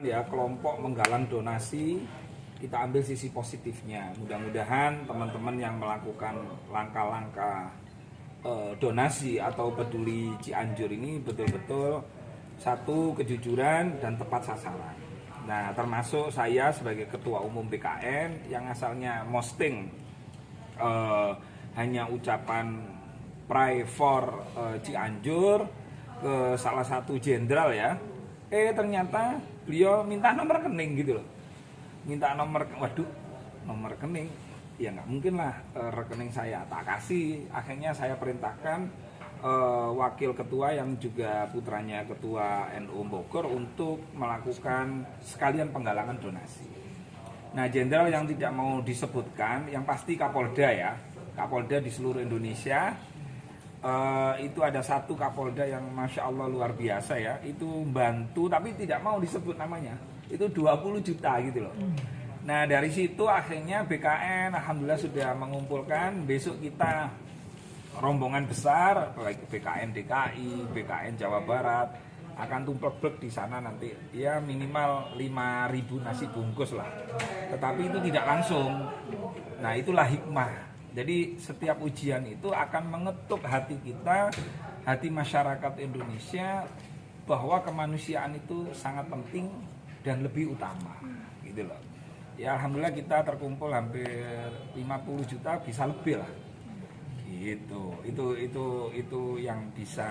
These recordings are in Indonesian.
Ya, kelompok menggalang donasi, kita ambil sisi positifnya. Mudah-mudahan teman-teman yang melakukan langkah-langkah donasi atau peduli Cianjur ini betul-betul satu, kejujuran dan tepat sasaran. Nah, termasuk saya sebagai ketua umum BKN yang asalnya posting hanya ucapan pray for Cianjur ke salah satu jenderal ya. Ternyata beliau minta nomor rekening gitu loh. Minta nomor, waduh, nomor rekening. Ya nggak mungkin lah rekening saya tak kasih. Akhirnya saya perintahkan wakil ketua yang juga putranya ketua NU Bogor untuk melakukan sekalian penggalangan donasi. Nah, jenderal yang tidak mau disebutkan, yang pasti Kapolda ya. Kapolda di seluruh Indonesia. Itu ada satu Kapolda yang Masya Allah luar biasa ya, itu bantu tapi tidak mau disebut namanya, itu 20 juta gitu loh. Nah, dari situ akhirnya BKN Alhamdulillah sudah mengumpulkan. Besok kita rombongan besar baik BKN DKI, BKN Jawa Barat akan tumplek di sana nanti ya, minimal 5.000 nasi bungkus lah, tetapi itu tidak langsung. Nah, itulah hikmah. Jadi setiap ujian itu akan mengetuk hati kita, hati masyarakat Indonesia, bahwa kemanusiaan itu sangat penting dan lebih utama, gitu loh. Ya Alhamdulillah kita terkumpul hampir 50 juta, bisa lebih lah. Gitu. Itu yang bisa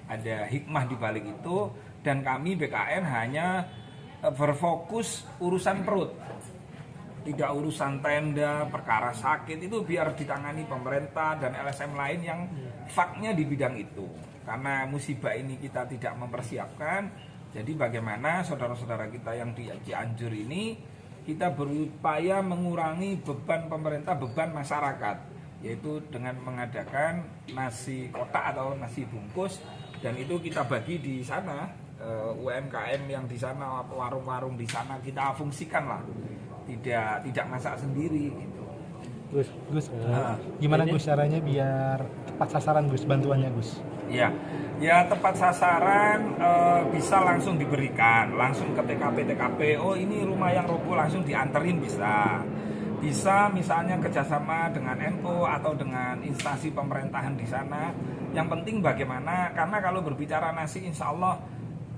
ada hikmah di balik itu, dan kami BKN hanya berfokus urusan perut. Tidak urusan tenda, perkara sakit itu biar ditangani pemerintah dan LSM lain yang faknya di bidang itu. Karena musibah ini kita tidak mempersiapkan, jadi bagaimana saudara-saudara kita yang di Cianjur ini, kita berupaya mengurangi beban pemerintah, beban masyarakat, yaitu dengan mengadakan nasi kotak atau nasi bungkus, dan itu kita bagi di sana, UMKM yang di sana, warung-warung di sana kita fungsikan lah. Tidak masak sendiri gitu. Gus, gimana Gus caranya biar tepat sasaran Gus, bantuannya Gus? Ya tepat sasaran, bisa langsung diberikan, langsung ke TKP. Oh ini rumah yang roboh, langsung dianterin bisa misalnya kerjasama dengan NU atau dengan instansi pemerintahan di sana. Yang penting bagaimana, karena kalau berbicara nasi insya Allah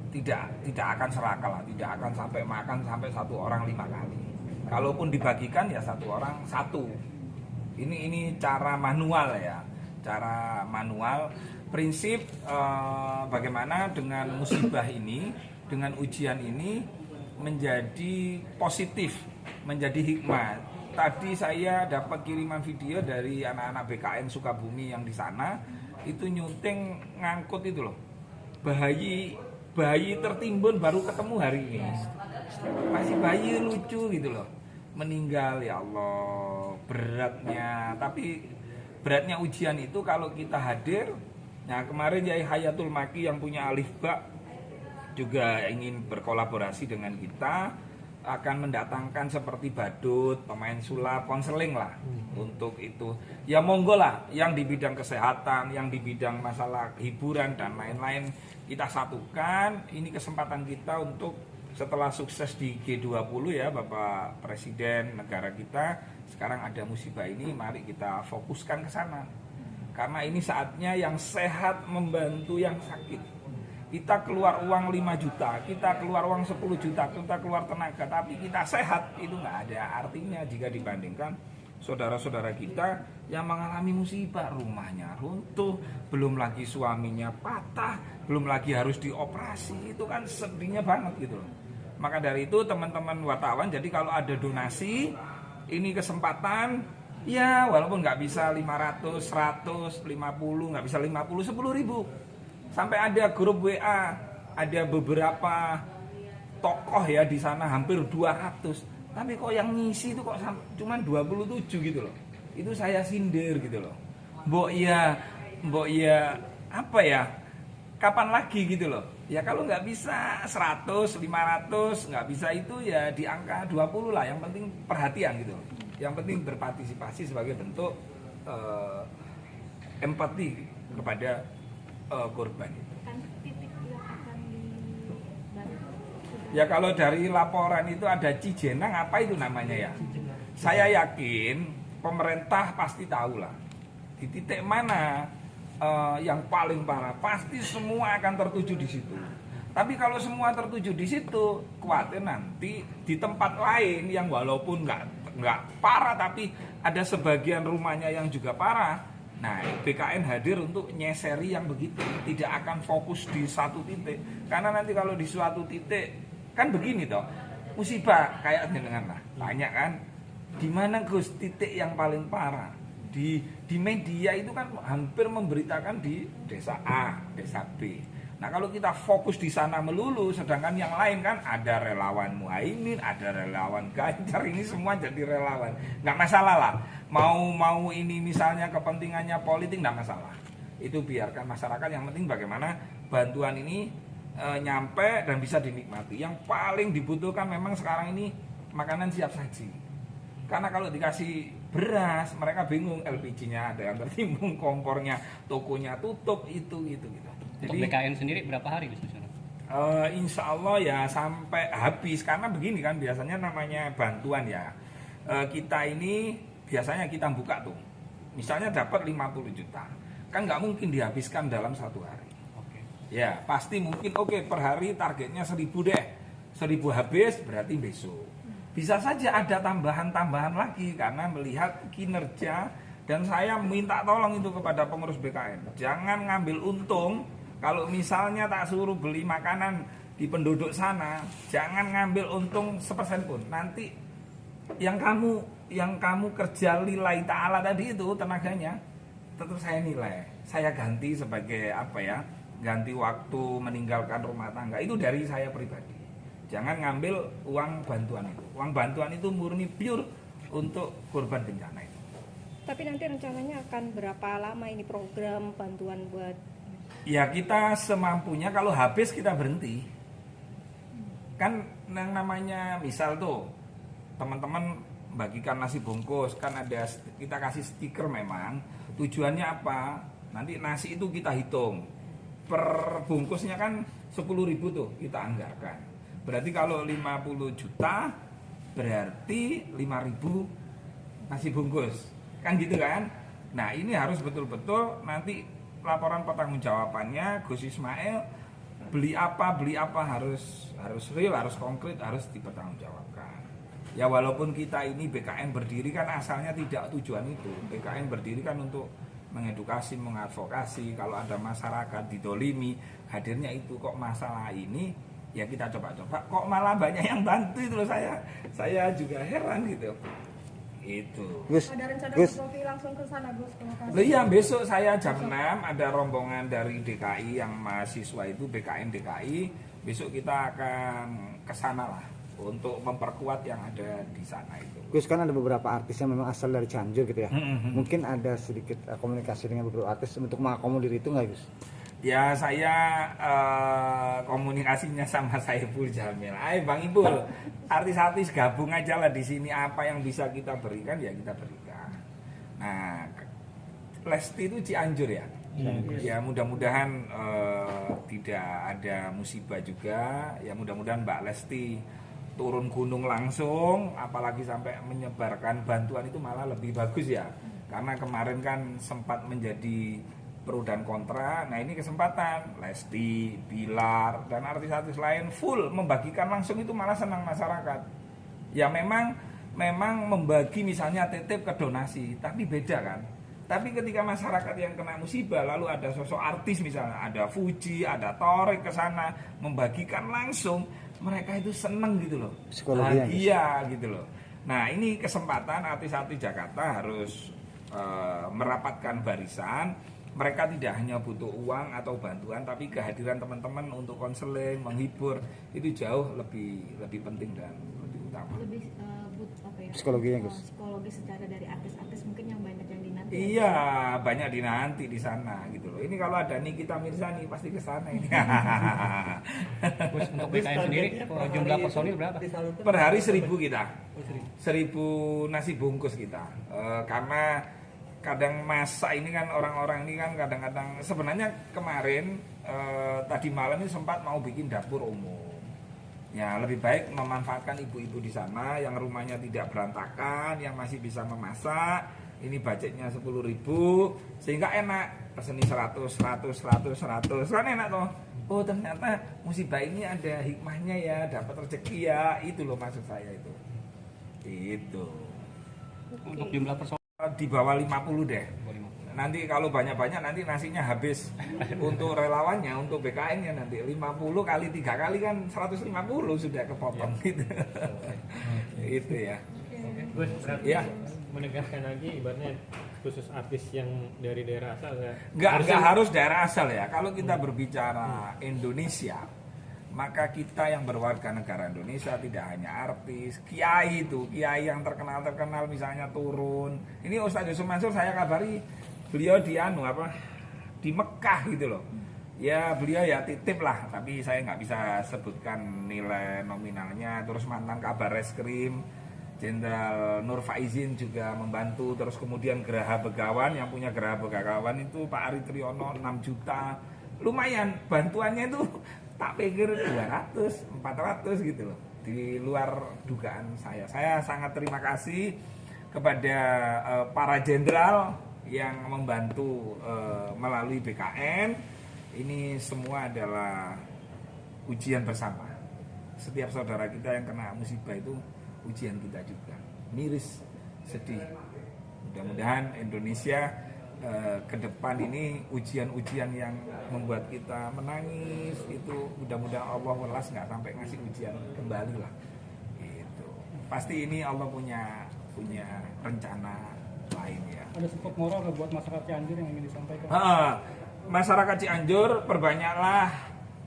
tidak akan serakah lah, tidak akan sampai makan sampai satu orang 5 kali. Kalaupun dibagikan ya satu orang satu. Ini cara manual ya, cara manual. Prinsip bagaimana dengan musibah ini, dengan ujian ini menjadi positif, menjadi hikmah. Tadi saya dapat kiriman video dari anak-anak BKN Sukabumi yang di sana, itu nyunting ngangkut itu loh, bayi tertimbun baru ketemu hari ini, masih bayi lucu gitu loh, meninggal. Ya Allah, beratnya. Tapi beratnya ujian itu kalau kita hadir. Nah, kemarin Yai Hayatul Maki yang punya Alif Ba juga ingin berkolaborasi dengan kita, akan mendatangkan seperti badut, pemain sulap, konseling lah untuk itu. Ya monggo lah, yang di bidang kesehatan, yang di bidang masalah hiburan dan lain-lain kita satukan. Ini kesempatan kita untuk setelah sukses di G20 ya Bapak Presiden negara kita, sekarang ada musibah ini, mari kita fokuskan ke sana. Karena ini saatnya yang sehat membantu yang sakit. Kita keluar uang 5 juta, kita keluar uang 10 juta, kita keluar tenaga, tapi kita sehat, itu nggak ada artinya jika dibandingkan saudara-saudara kita yang mengalami musibah, rumahnya runtuh, belum lagi suaminya patah, belum lagi harus dioperasi, itu kan sedihnya banget gitu loh. Maka dari itu teman-teman wartawan, jadi kalau ada donasi, ini kesempatan, ya walaupun nggak bisa 500, 100, 50, nggak bisa 50, 10.000. Sampai ada grup WA, ada beberapa tokoh ya di sana hampir 200. Tapi kok yang ngisi itu kok cuma 27 gitu loh. Itu saya sindir gitu loh. Mbok ya apa ya? Kapan lagi gitu loh. Ya kalau nggak bisa 100, 500, nggak bisa itu ya di angka 20 lah. Yang penting perhatian gitu loh. Yang penting berpartisipasi sebagai bentuk empati kepada korban itu. Kan titik yang akan dibantu sudah Ya kalau dari laporan itu ada Cijenang, apa itu namanya ya? Saya yakin pemerintah pasti tahu lah di titik mana yang paling parah. Pasti semua akan tertuju di situ. Tapi kalau semua tertuju di situ, khawatir nanti di tempat lain yang walaupun nggak parah tapi ada sebagian rumahnya yang juga parah. Nah, BKN hadir untuk nyeseri yang begitu, tidak akan fokus di satu titik. Karena nanti kalau di suatu titik kan begini toh, musibah kayak jenengan lah, tanya kan, di mana Gus titik yang paling parah? Di media itu kan hampir memberitakan di desa A, desa B. Nah kalau kita fokus di sana melulu, sedangkan yang lain kan ada relawan Muhaimin, ada relawan Ganjar, ini semua jadi relawan, nggak masalah lah. Mau ini misalnya kepentingannya politik nggak masalah. Itu biarkan masyarakat, yang penting bagaimana bantuan ini nyampe dan bisa dinikmati. Yang paling dibutuhkan memang sekarang ini makanan siap saji. Karena kalau dikasih beras, mereka bingung, LPG-nya ada yang tertimbun, kompornya, tokonya tutup, itu gitu. Untuk BKN sendiri berapa hari Gus? Insya Allah ya sampai habis, karena begini kan biasanya namanya bantuan ya. Kita ini biasanya kita buka tuh, misalnya dapat 50 juta, kan nggak mungkin dihabiskan dalam satu hari. Ya pasti mungkin per hari targetnya 1000 deh, 1000 habis berarti besok. Bisa saja ada tambahan-tambahan lagi karena melihat kinerja, dan saya minta tolong itu kepada pengurus BKN, jangan ngambil untung. Kalau misalnya tak suruh beli makanan di penduduk sana, jangan ngambil untung 1% pun. Nanti yang kamu kerja lillahi ta'ala tadi itu tenaganya tetap saya nilai, saya ganti sebagai ganti waktu meninggalkan rumah tangga, itu dari saya pribadi. Jangan ngambil uang bantuan itu. Uang bantuan itu murni pure untuk korban bencana itu. Tapi nanti rencananya akan berapa lama ini program bantuan buat? Ya kita semampunya, kalau habis kita berhenti. Kan yang namanya misal tuh teman-teman bagikan nasi bungkus, kan ada kita kasih stiker memang. Tujuannya apa? Nanti nasi itu kita hitung. Per bungkusnya kan 10.000 tuh kita anggarkan. Berarti kalau 50 juta berarti 5.000 nasi bungkus. Kan gitu kan? Nah, ini harus betul-betul nanti laporan pertanggungjawabannya Gus Ismail, beli apa harus real, harus konkret, harus dipertanggungjawabkan. Ya walaupun kita ini BKN berdiri kan asalnya tidak tujuan itu. BKN berdiri kan untuk mengedukasi, mengadvokasi. Kalau ada masyarakat didolimi, hadirnya itu. Kok masalah ini ya kita coba-coba, kok malah banyak yang bantu, itu loh, saya juga heran gitu. Itu. Ada rencana Gus langsung ke sana Gus? Iya, besok saya jam 6 ada rombongan dari DKI yang mahasiswa itu BKN DKI. Besok kita akan ke sana lah untuk memperkuat yang ada di sana itu. Gus, kan ada beberapa artis yang memang asal dari Cianjur gitu ya. Mungkin ada sedikit komunikasi dengan beberapa artis untuk mengakomodir itu nggak Gus? Ya saya komunikasinya sama Saiful Jamil. Ayo Bang Ipul, artis-artis gabung aja lah di sini, apa yang bisa kita berikan ya kita berikan. Nah, Lesti itu Cianjur ya. Ya mudah-mudahan tidak ada musibah juga. Ya mudah-mudahan Mbak Lesti turun gunung langsung, apalagi sampai menyebarkan bantuan itu malah lebih bagus ya. Karena kemarin kan sempat menjadi pro dan kontra. Nah ini kesempatan Lesti, Bilar, dan artis-artis lain full membagikan langsung, itu malah senang masyarakat. Ya memang membagi misalnya titip ke donasi, tapi beda kan. Tapi ketika masyarakat yang kena musibah lalu ada sosok artis misalnya, ada Fuji, ada Torik ke sana membagikan langsung, mereka itu seneng gitu loh. Bahagia gitu loh. Nah ini kesempatan artis-artis Jakarta harus merapatkan barisan. Mereka tidak hanya butuh uang atau bantuan, tapi kehadiran teman-teman untuk konseling, menghibur, itu jauh lebih penting dan lebih utama. Lebih Psikologinya Gus. Psikologi secara dari artis-artis mungkin yang banyak yang dinanti. Iya, banyak dinanti di sana gitu loh. Ini kalau ada Nikita Mirzani pasti ke sana ini. Gus, untuk BKN sendiri jumlah personil berapa? Per hari 1.000 kita. 1.000 nasi bungkus kita. Karena kadang masa ini kan orang-orang ini kan kadang-kadang sebenarnya kemarin tadi malam ini sempat mau bikin dapur umum. Ya lebih baik memanfaatkan ibu-ibu di sana yang rumahnya tidak berantakan, yang masih bisa memasak. Ini budgetnya 10.000 sehingga enak. Peseni 100 kan enak toh. Oh ternyata musibah ini ada hikmahnya ya, dapat rezeki ya. Itu loh maksud saya itu. Itu. Untuk jumlah personil Di bawah 50 deh. Nanti kalau banyak-banyak nanti nasinya habis untuk relawannya, untuk BKN-nya nanti 50 kali 3 kali kan 150 sudah kepotong gitu. Itu ya. Gus, berarti Ya. menegaskan lagi ibaratnya khusus artis yang dari daerah asal ya. Nggak harus daerah asal ya. Kalau kita berbicara Indonesia, maka kita yang berwarga negara Indonesia tidak hanya artis, kiai itu, kiai yang terkenal misalnya turun. Ini Ustadz Yusuf Mansur saya kabari beliau di di Mekah gitu loh. Ya beliau ya titip lah, tapi saya nggak bisa sebutkan nilai nominalnya. Terus mantan kabar reskrim Jenderal Nur Faizin juga membantu. Terus kemudian Geraha Begawan, yang punya Geraha Begawan itu Pak Ari Triyono 6 juta. Lumayan bantuannya itu tak pikir 200, 400 gitu loh. Di luar dugaan saya. Saya sangat terima kasih kepada para jenderal yang membantu melalui BKN. Ini semua adalah ujian bersama. Setiap saudara kita yang kena musibah itu ujian kita juga. Miris, sedih. Mudah-mudahan Indonesia ke depan ini ujian-ujian yang membuat kita menangis itu mudah-mudahan Allah welas nggak sampai ngasih ujian kembali lah. Gitu. Pasti ini Allah punya rencana lain ya. ada support moral nggak buat masyarakat Cianjur yang ingin disampaikan? Masyarakat Cianjur perbanyaklah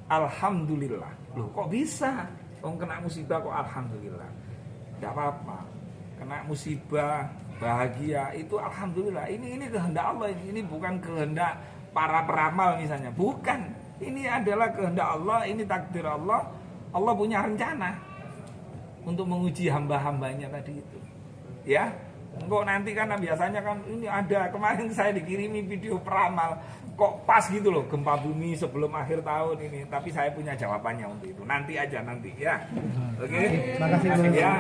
alhamdulillah. Loh kok bisa? Kena musibah kok alhamdulillah. Tidak apa-apa. Kena musibah bahagia itu alhamdulillah. Ini kehendak Allah, ini bukan kehendak para peramal misalnya. Bukan. Ini adalah kehendak Allah, ini takdir Allah. Allah punya rencana untuk menguji hamba-hambanya tadi itu. Ya. Kok nanti kan biasanya kan ini ada, kemarin saya dikirimi video peramal kok pas gitu loh, gempa bumi sebelum akhir tahun ini, tapi saya punya jawabannya untuk itu. Nanti aja nanti ya. Oke. Terima kasih, Bang. Ya.